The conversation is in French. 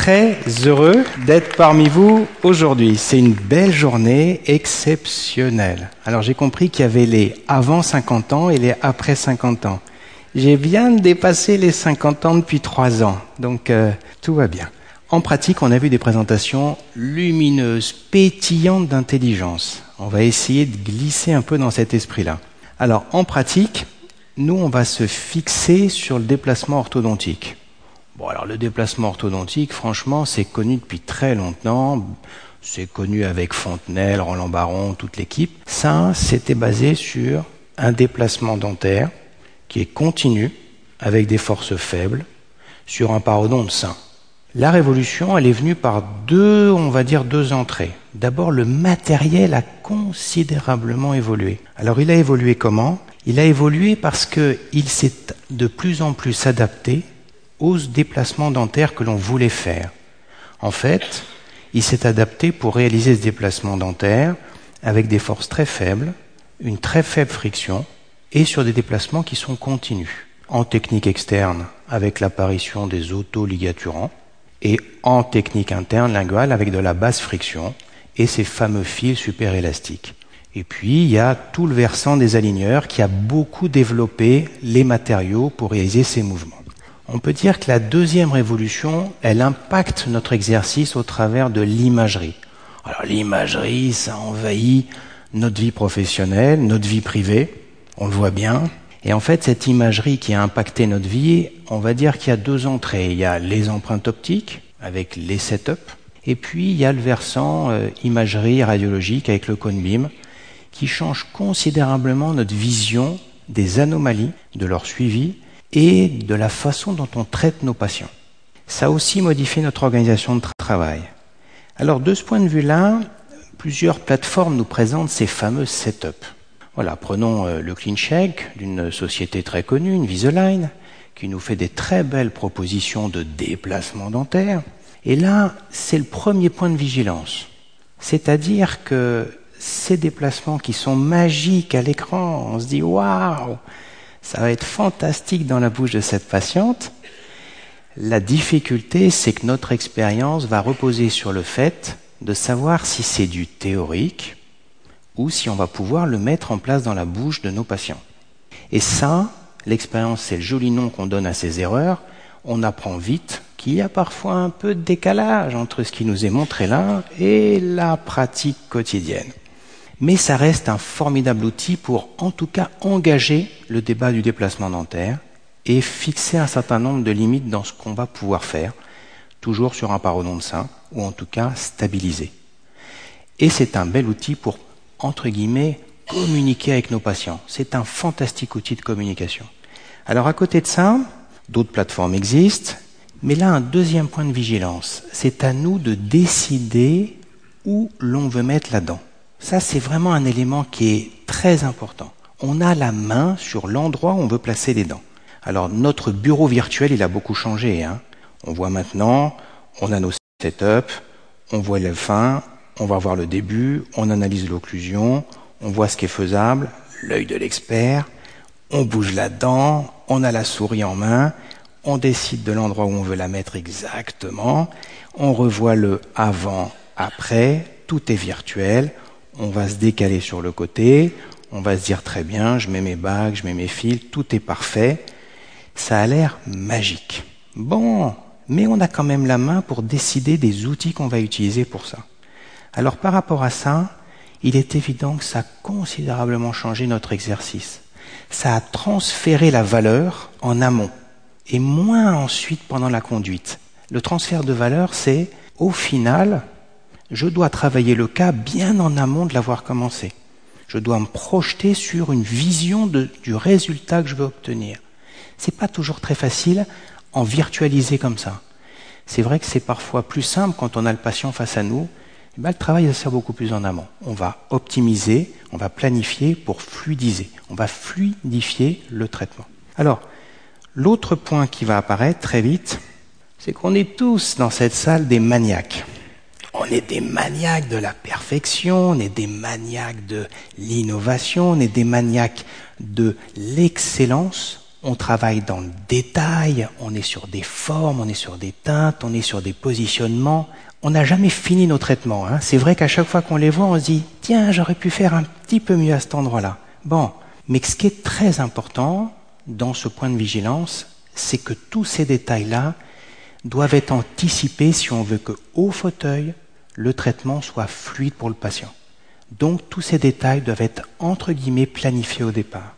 très heureux d'être parmi vous aujourd'hui. C'est une belle journée exceptionnelle. Alors j'ai compris qu'il y avait les avant 50 ans et les après 50 ans. J'ai bien dépassé les 50 ans depuis 3 ans, donc tout va bien. En pratique, on a vu des présentations lumineuses, pétillantes d'intelligence. On va essayer de glisser un peu dans cet esprit-là. Alors en pratique, nous on va se fixer sur le déplacement orthodontique. Bon, alors le déplacement orthodontique, franchement, c'est connu depuis très longtemps. C'est connu avec Fontenelle, Roland Baron, toute l'équipe. Ça, c'était basé sur un déplacement dentaire qui est continu, avec des forces faibles, sur un parodonte sain. La révolution, elle est venue par deux entrées. D'abord, le matériel a considérablement évolué. Alors, il a évolué comment ? Il a évolué parce qu'il s'est de plus en plus adapté aux déplacements dentaires que l'on voulait faire. En fait, il s'est adapté pour réaliser ce déplacement dentaire avec des forces très faibles, une très faible friction et sur des déplacements qui sont continus. En technique externe, avec l'apparition des autoligaturants et en technique interne linguale avec de la basse friction et ces fameux fils super élastiques. Et puis, il y a tout le versant des aligneurs qui a beaucoup développé les matériaux pour réaliser ces mouvements. On peut dire que la deuxième révolution, elle impacte notre exercice au travers de l'imagerie. Alors l'imagerie, ça envahit notre vie professionnelle, notre vie privée, on le voit bien. Et en fait, cette imagerie qui a impacté notre vie, on va dire qu'il y a deux entrées. Il y a les empreintes optiques avec les setups, et puis il y a le versant imagerie radiologique avec le cone beam, qui change considérablement notre vision des anomalies, de leur suivi, et de la façon dont on traite nos patients. Ça a aussi modifié notre organisation de travail. Alors de ce point de vue-là, plusieurs plateformes nous présentent ces fameux setups. Voilà, prenons le CleanCheck d'une société très connue, Invisalign, qui nous fait des très belles propositions de déplacement dentaire. Et là, c'est le premier point de vigilance. C'est-à-dire que ces déplacements qui sont magiques à l'écran, on se dit « waouh !» Ça va être fantastique dans la bouche de cette patiente. La difficulté, c'est que notre expérience va reposer sur le fait de savoir si c'est du théorique ou si on va pouvoir le mettre en place dans la bouche de nos patients. Et ça, l'expérience, c'est le joli nom qu'on donne à ces erreurs. On apprend vite qu'il y a parfois un peu de décalage entre ce qui nous est montré là et la pratique quotidienne. Mais ça reste un formidable outil pour, en tout cas, engager le débat du déplacement dentaire et fixer un certain nombre de limites dans ce qu'on va pouvoir faire, toujours sur un parodonte sain, ou en tout cas stabilisé. Et c'est un bel outil pour, entre guillemets, communiquer avec nos patients. C'est un fantastique outil de communication. Alors à côté de ça, d'autres plateformes existent, mais là, un deuxième point de vigilance. C'est à nous de décider où l'on veut mettre la dent. Ça, c'est vraiment un élément qui est très important. On a la main sur l'endroit où on veut placer les dents. Alors, notre bureau virtuel, il a beaucoup changé. On voit maintenant, on a nos setups, on voit la fin, on va voir le début, on analyse l'occlusion, on voit ce qui est faisable, l'œil de l'expert, on bouge la dent, on a la souris en main, on décide de l'endroit où on veut la mettre exactement, on revoit le avant, après, tout est virtuel. On va se décaler sur le côté, on va se dire très bien, je mets mes bagues, je mets mes fils, tout est parfait. Ça a l'air magique. Bon, mais on a quand même la main pour décider des outils qu'on va utiliser pour ça. Alors par rapport à ça, il est évident que ça a considérablement changé notre exercice. Ça a transféré la valeur en amont et moins ensuite pendant la conduite. Le transfert de valeur, c'est au final, je dois travailler le cas bien en amont de l'avoir commencé. Je dois me projeter sur une vision du résultat que je veux obtenir. C'est pas toujours très facile en virtualiser comme ça. C'est vrai que c'est parfois plus simple quand on a le patient face à nous. Le travail va se faire beaucoup plus en amont. On va optimiser, on va planifier pour fluidiser. On va fluidifier le traitement. Alors, l'autre point qui va apparaître très vite, c'est qu'on est tous dans cette salle des maniaques. On est des maniaques de la perfection, on est des maniaques de l'innovation, on est des maniaques de l'excellence. On travaille dans le détail, on est sur des formes, on est sur des teintes, on est sur des positionnements. On n'a jamais fini nos traitements. Hein. C'est vrai qu'à chaque fois qu'on les voit, on se dit « Tiens, j'aurais pu faire un petit peu mieux à cet endroit-là. » Bon, mais ce qui est très important dans ce point de vigilance, c'est que tous ces détails-là doivent être anticipés si on veut qu'au fauteuil, le traitement soit fluide pour le patient. Donc tous ces détails doivent être entre guillemets planifiés au départ.